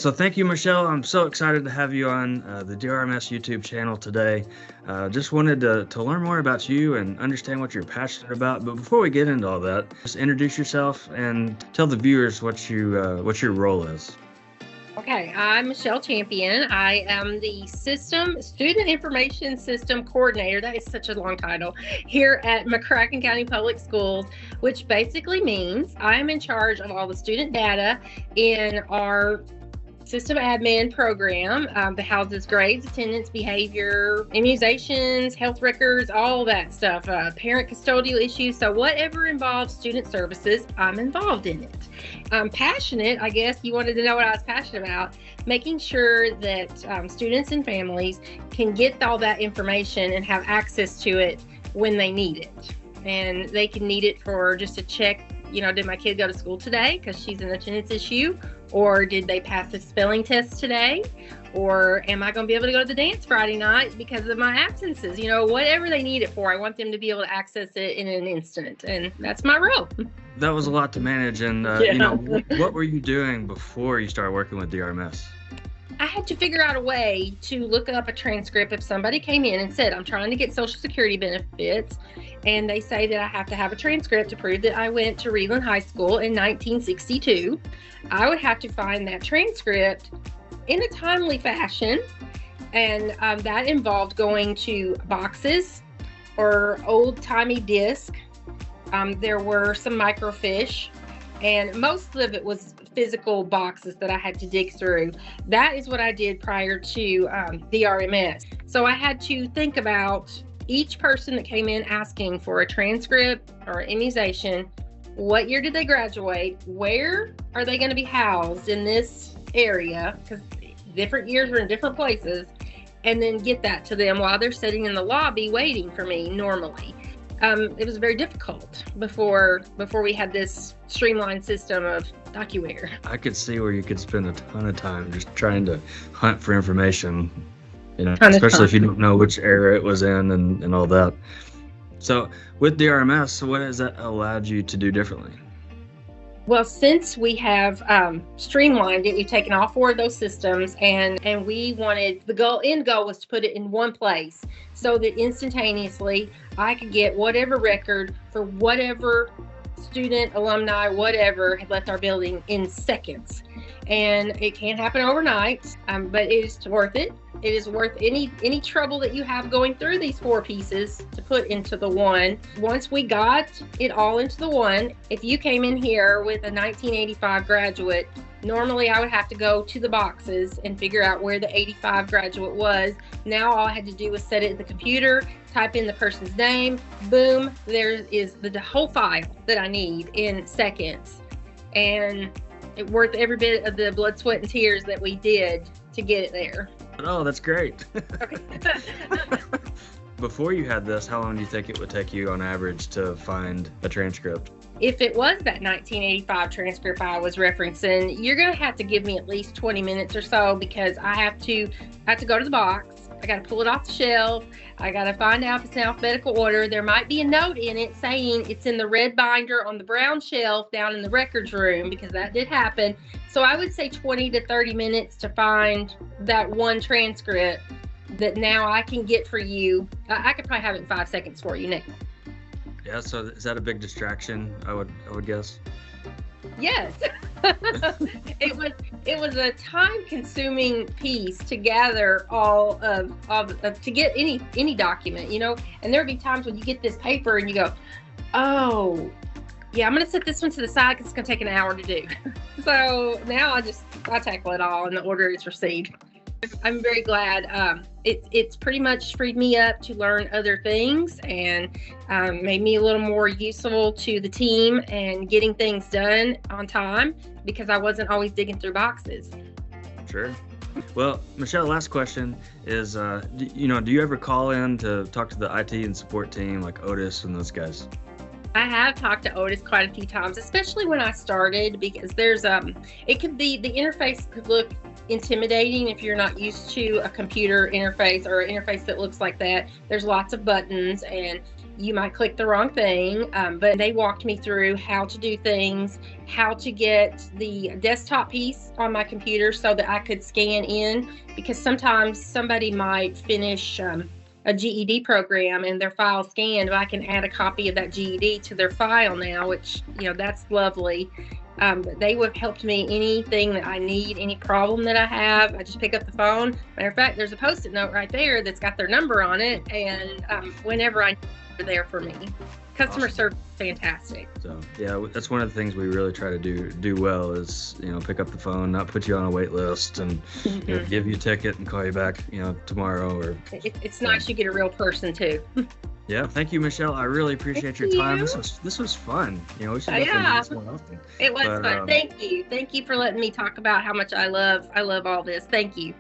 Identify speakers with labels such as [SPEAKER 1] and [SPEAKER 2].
[SPEAKER 1] So thank you, Michelle. I'm so excited to have you on the DRMS YouTube channel today. Just wanted to learn more about you and understand what you're passionate about. But before we get into all that, just introduce yourself and tell the viewers what your role is.
[SPEAKER 2] Okay, I'm Michelle Champion. I am the Student Information System Coordinator. That is such a long title here at McCracken County Public Schools, which basically means I'm in charge of all the student data in our system admin program that houses grades, attendance, behavior, immunizations, health records, all that stuff, parent custodial issues. So whatever involves student services, I'm involved in it. I'm passionate, I guess you wanted to know what I was passionate about, making sure that students and families can get all that information and have access to it when they need it. And they can need it for just to check, did my kid go to school today because she's an attendance issue? Or did they pass the spelling test today? Or am I going to be able to go to the dance Friday night because of my absences? Whatever they need it for, I want them to be able to access it in an instant. And that's my role.
[SPEAKER 1] That was a lot to manage. And, what were you doing before you started working with DRMS?
[SPEAKER 2] I had to figure out a way to look up a transcript if somebody came in and said, I'm trying to get Social Security benefits, and they say that I have to have a transcript to prove that I went to Reland High School in 1962. I would have to find that transcript in a timely fashion, and that involved going to boxes or old-timey disc. There were some microfiche, and most of it was physical boxes that I had to dig through. That is what I did prior to DRMS. So I had to think about each person that came in asking for a transcript or immunization. What year did they graduate? Where are they going to be housed in this area? Because different years were in different places. And then get that to them while they're sitting in the lobby waiting for me normally. It was very difficult before we had this streamlined system of DocuWare.
[SPEAKER 1] I could see where you could spend a ton of time just trying to hunt for information, especially if you don't know which era it was in and all that. So with DRMS, what has that allowed you to do differently?
[SPEAKER 2] Well, since we have streamlined it, we've taken all four of those systems and we wanted, end goal was to put it in one place so that instantaneously I could get whatever record for whatever student, alumni, whatever had left our building in seconds. And it can't happen overnight, but it is worth it. It is worth any trouble that you have going through these four pieces to put into the one. Once we got it all into the one, if you came in here with a 1985 graduate, normally I would have to go to the boxes and figure out where the 85 graduate was. Now all I had to do was set it in the computer, type in the person's name, boom, there is the whole file that I need in seconds. And it's worth every bit of the blood, sweat, and tears that we did to get it there.
[SPEAKER 1] Oh, that's great. Before you had this, how long do you think it would take you on average to find a transcript?
[SPEAKER 2] If it was that 1985 transcript I was referencing, you're going to have to give me at least 20 minutes or so because I have to go to the box. I got to pull it off the shelf. I got to find out if it's in alphabetical order. There might be a note in it saying it's in the red binder on the brown shelf down in the records room because that did happen. So I would say 20 to 30 minutes to find that one transcript that now I can get for you. I could probably have it in 5 seconds for you now.
[SPEAKER 1] Yeah, so is that a big distraction, I would guess?
[SPEAKER 2] Yes. It was a time-consuming piece to gather all of to get any document, and there'd be times when you get this paper and you go, oh yeah, I'm gonna set this one to the side because it's gonna take an hour to do. So now I tackle it all in the order it's received. I'm very glad. It's pretty much freed me up to learn other things and made me a little more useful to the team and getting things done on time because I wasn't always digging through boxes.
[SPEAKER 1] Sure. Well, Michelle, last question is, do you ever call in to talk to the IT and support team like Otis and those guys?
[SPEAKER 2] I have talked to Otis quite a few times, especially when I started, because there's it could be, the interface could look intimidating if you're not used to a computer interface or an interface that looks like that. There's lots of buttons and you might click the wrong thing, but they walked me through how to do things, how to get the desktop piece on my computer so that I could scan in, because sometimes somebody might finish a GED program and their file scanned, but I can add a copy of that GED to their file now, which, that's lovely. But they would have helped me anything that I need, any problem that I have. I just pick up the phone. Matter of fact, there's a Post-it note right there that's got their number on it, and whenever I need, they're there for me. Customer
[SPEAKER 1] Awesome.
[SPEAKER 2] service is fantastic.
[SPEAKER 1] So yeah, that's one of the things we really try to do well is, pick up the phone, not put you on a wait list, and give you a ticket and call you back, tomorrow. Or
[SPEAKER 2] it's nice you get a real person too.
[SPEAKER 1] Yeah, thank you, Michelle. I really appreciate your time. This was fun. We should definitely do this more often.
[SPEAKER 2] It was fun. Thank you for letting me talk about how much I love all this. Thank you.